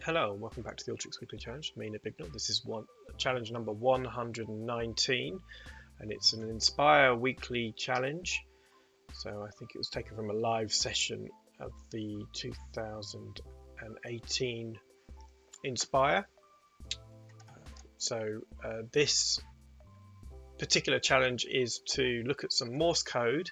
Hello and welcome back to the Alteryx Weekly Challenge. Me, Bignell. This is challenge number 119 and it's an Inspire Weekly Challenge. So I think it was taken from a live session of the 2018 Inspire. This particular challenge is to look at some Morse code,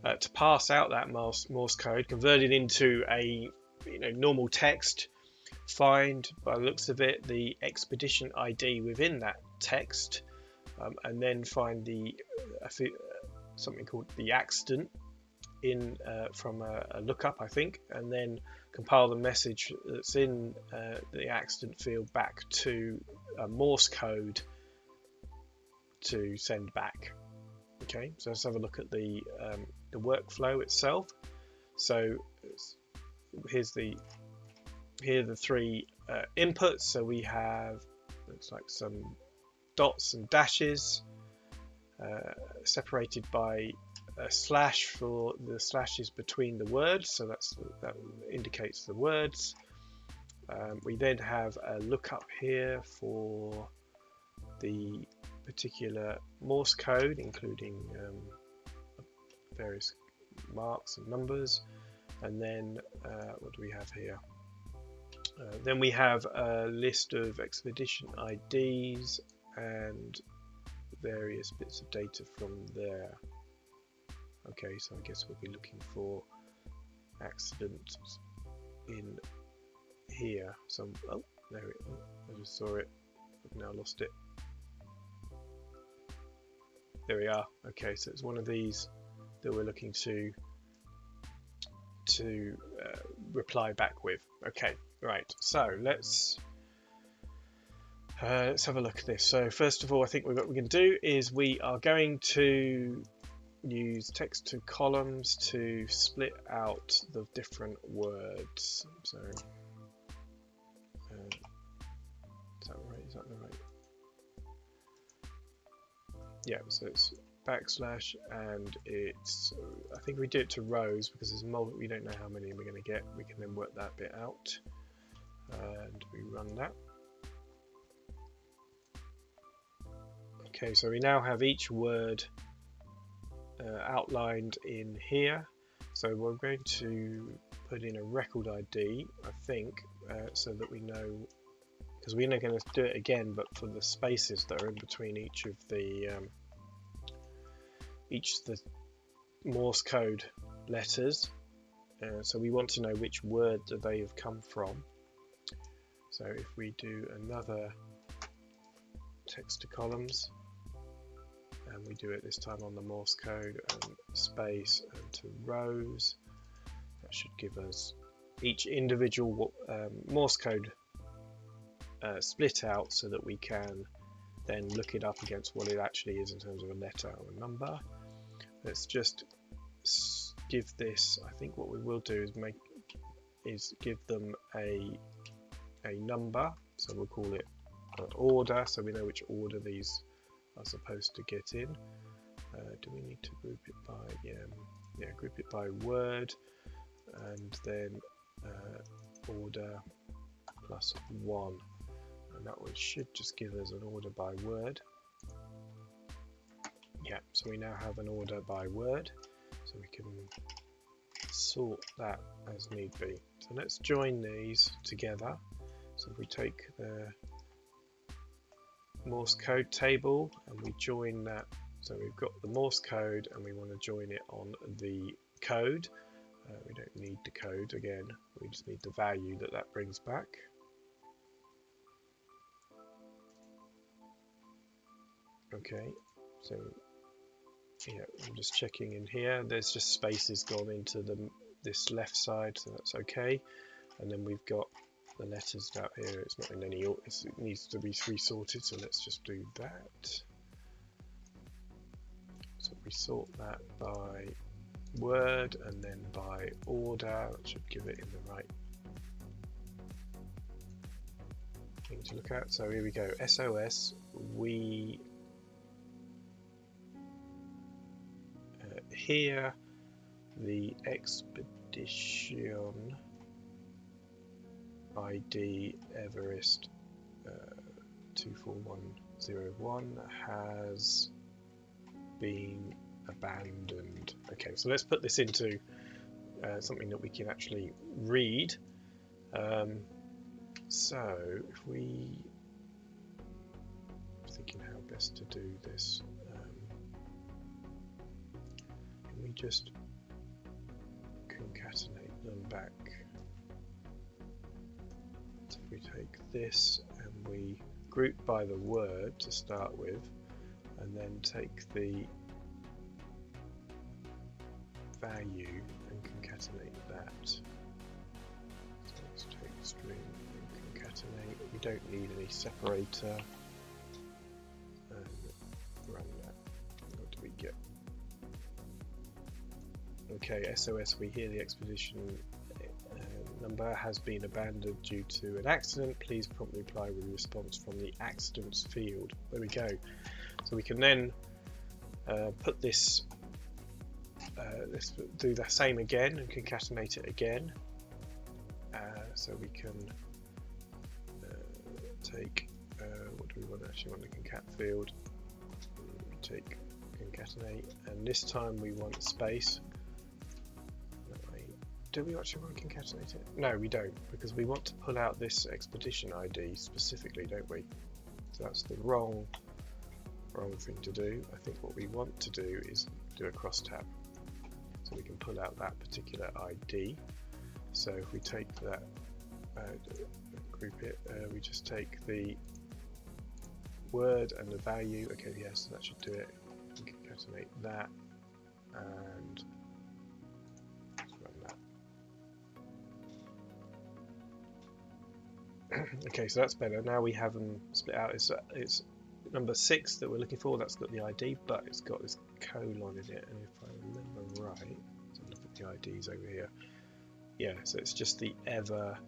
to pass out that Morse code, convert it into a normal text, find, by the looks of it, the expedition ID within that text, and then find something called the accident from a lookup, I think, and then compile the message that's in the accident field back to Morse code to send back. Okay, so let's have a look at the workflow itself. So here are the three inputs. So we have, looks like some dots and dashes separated by a slash for the slashes between the words, so that indicates the words. We then have a lookup here for the particular Morse code, including various marks and numbers, and then what do we have here? Then we have a list of expedition IDs and various bits of data from there. Okay, so I guess we'll be looking for accident in here. Oh, there it is. I just saw it. I've now lost it. There we are. Okay, so it's one of these that we're looking to reply back with. Okay, right. So let's have a look at this. So first of all, I think what we're going to do is we are going to use text to columns to split out the different words. So is that right? Is that the right? Yeah, so it's backslash, and it's, I think we do it to rows because there's multiple, we don't know how many we're going to get. We can then work that bit out, and we run that. Okay, so we now have each word outlined in here. So we're going to put in a record ID, I think, so that we know, because we're not going to do it again, but for the spaces that are in between each of the Morse code letters. So we want to know which word that they have come from. So if we do another text to columns, and we do it this time on the Morse code, and space and to rows, that should give us each individual Morse code split out, so that we can then look it up against what it actually is in terms of a letter or a number. Let's just give this, I think what we will do is give them a number, so we'll call it an order, so we know which order these are supposed to get in. Do we need to group it by, yeah, group it by word, and then order plus 1, and that one should just give us an order by word. Yeah, so we now have an order by word, so we can sort that as need be. So let's join these together. So if we take the Morse code table and we join that, so we've got the Morse code and we want to join it on the code. We don't need the code again, we just need the value that brings back. Okay, so yeah, I'm just checking in here, there's just spaces gone into this left side, so that's okay. And then we've got the letters out here, it's not in any order, it needs to be resorted, so let's just do that. So we sort that by word and then by order, that should give it in the right thing to look at. So here we go, SOS, we here the expedition ID Everest 24101 has been abandoned. Okay, so let's put this into something that we can actually read. So if we, I'm thinking how best to do this. Can we just concatenate them back? So if we take this and we group by the word to start with, and then take the value and concatenate that. So let's take string and concatenate. We don't need any separator. And run that. What do we get? Okay, SOS, we hear the expedition number has been abandoned due to an accident. Please promptly reply with a response from the accidents field. There we go. So we can then put this, let's do the same again and concatenate it again. So we can take, what do we want? Actually want the concat field. Take concatenate, and this time we want a space. Do we actually want to concatenate it? No, we don't, because we want to pull out this expedition ID specifically, don't we? So that's the wrong thing to do. I think what we want to do is do a cross tab, so we can pull out that particular ID. So if we take that, group it, we just take the word and the value. Okay, yes, that should do it. Concatenate that, and okay, so that's better. Now we have them split out. It's number 6 that we're looking for. That's got the ID, but it's got this colon in it. And if I remember right, so look at the IDs over here. Yeah, so it's just the ever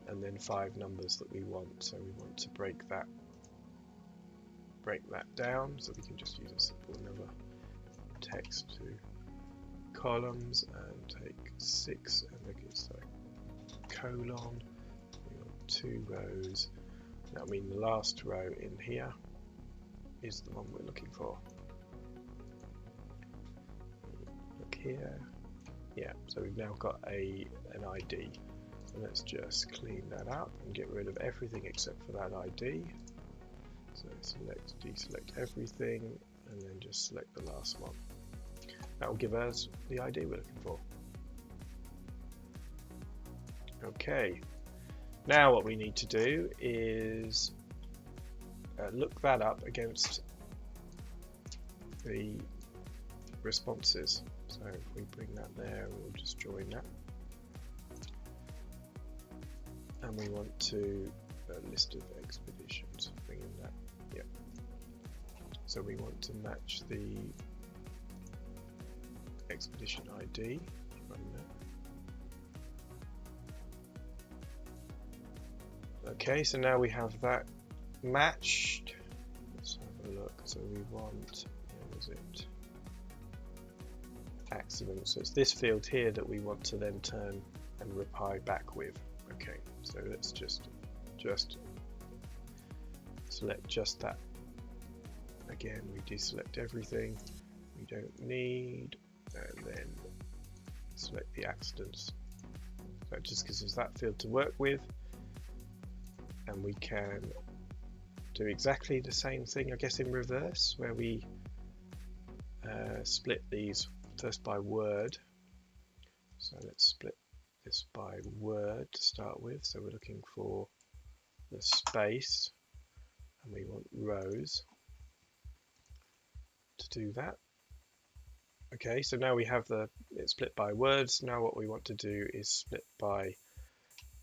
and then 5 numbers that we want. So we want to break that down. So we can just use a simple another text to columns and take 6 and make it so colon. 2 rows. That will mean the last row in here is the one we're looking for. Look here. Yeah, so we've now got an ID. So let's just clean that up and get rid of everything except for that ID. So select, deselect everything, and then just select the last one. That will give us the ID we're looking for. Okay. Now what we need to do is look that up against the responses. So if we bring that there, we'll just join that. And we want to list of expeditions, bring in that. Yep. So we want to match the expedition ID. Run that. Okay, so now we have that matched. Let's have a look. So we want, where was it? Accident. So it's this field here that we want to then turn and reply back with. Okay, so let's just select just that. Again, we deselect everything we don't need, and then select the accidents. So it just gives us that field to work with. And we can do exactly the same thing, I guess, in reverse, where we split these first by word. So let's split this by word to start with. So we're looking for the space, and we want rows to do that. Okay, so now we have it's split by words. Now what we want to do is split by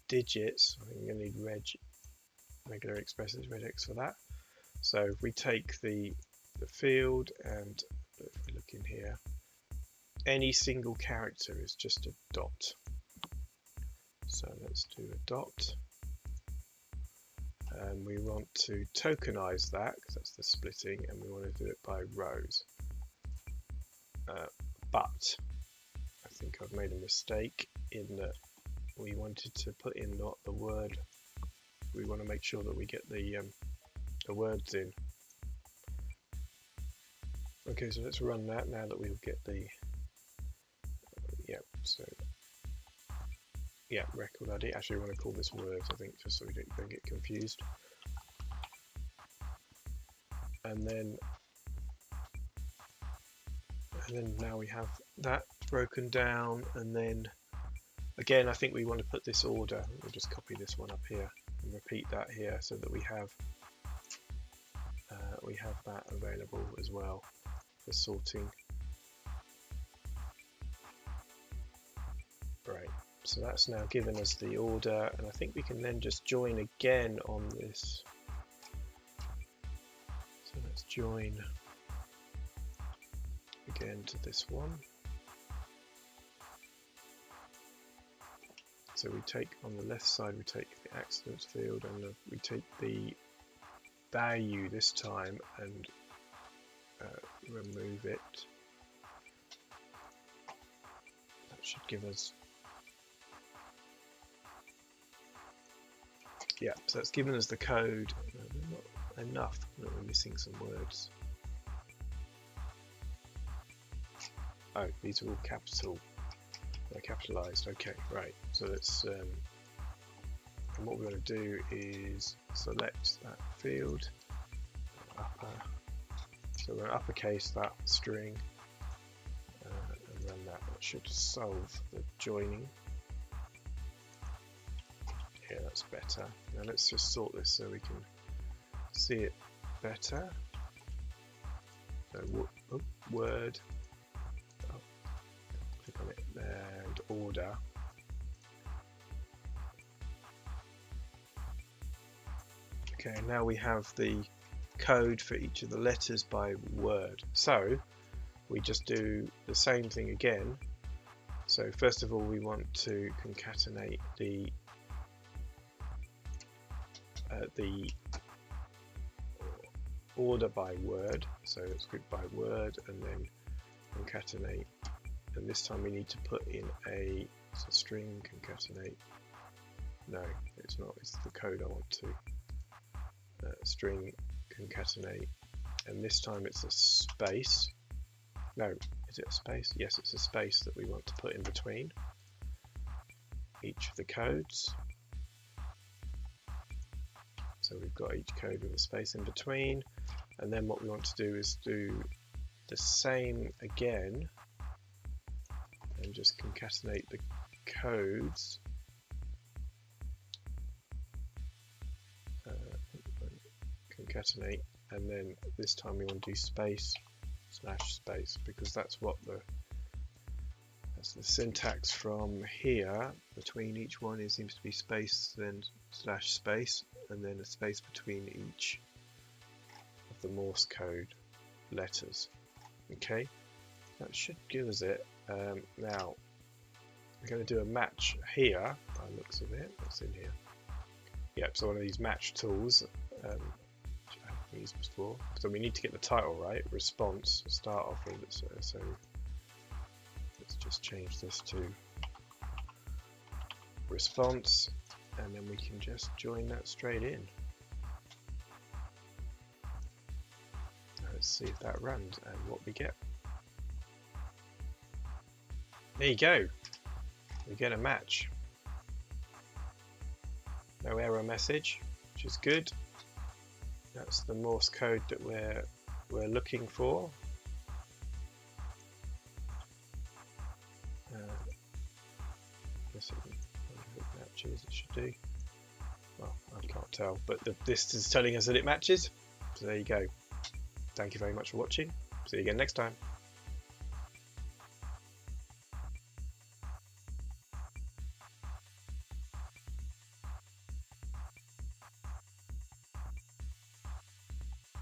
digits. I think we're going to need regular expresses, regex for that. So if we take the field, and if we look in here, any single character is just a dot. So let's do a dot. And we want to tokenize that, because that's the splitting, and we want to do it by rows. But I think I've made a mistake in that we wanted to put in not the word. We want to make sure that we get the words in. Okay, so let's run that now that we'll get the record ID. Actually, we want to call this words, I think, just so we don't get confused. And then now we have that broken down, and then again I think we want to put this order. We'll just copy this one up here and repeat that here so that we have that available as well for sorting. Right, so that's now given us the order, and I think we can then just join again on this. So let's join again to this one. So we take on the left side, we take the accidents field, and we take the value this time and remove it. That should give us, yeah, so that's given us the code. Not enough, we're missing some words. Oh, these are all capital. They're capitalized. Okay, right. So let's. And what we want to do is select that field, upper. So we're going to uppercase that string, and run that. That should solve the joining. Yeah, that's better. Now let's just sort this so we can see it better. So word. Click on it there and order. Okay, now we have the code for each of the letters by word. So we just do the same thing again. So first of all, we want to concatenate the order by word. So let's group by word and then concatenate. And this time we need to put in a string concatenate. No, it's not. It's the code I want to. String concatenate, and this time it's a space. No, is it a space? Yes, it's a space that we want to put in between each of the codes. So we've got each code with a space in between, and then what we want to do is do the same again and just concatenate the codes. Concatenate, and then this time we want to do space / space, because that's what that's the syntax from here. Between each one it seems to be space, then / space, and then a space between each of the Morse code letters. Okay, that should give us it. Now we're going to do a match here by the looks of it. What's in here? Yep, so one of these match tools. Used before. So we need to get the title right, response to start off with. So let's just change this to response, and then we can just join that straight in. Let's see if that runs and what we get. There you go. We get a match. No error message, which is good. That's the Morse code that we're looking for. Guess it matches. It should do. Well, I can't tell, but this is telling us that it matches. So there you go. Thank you very much for watching. See you again next time.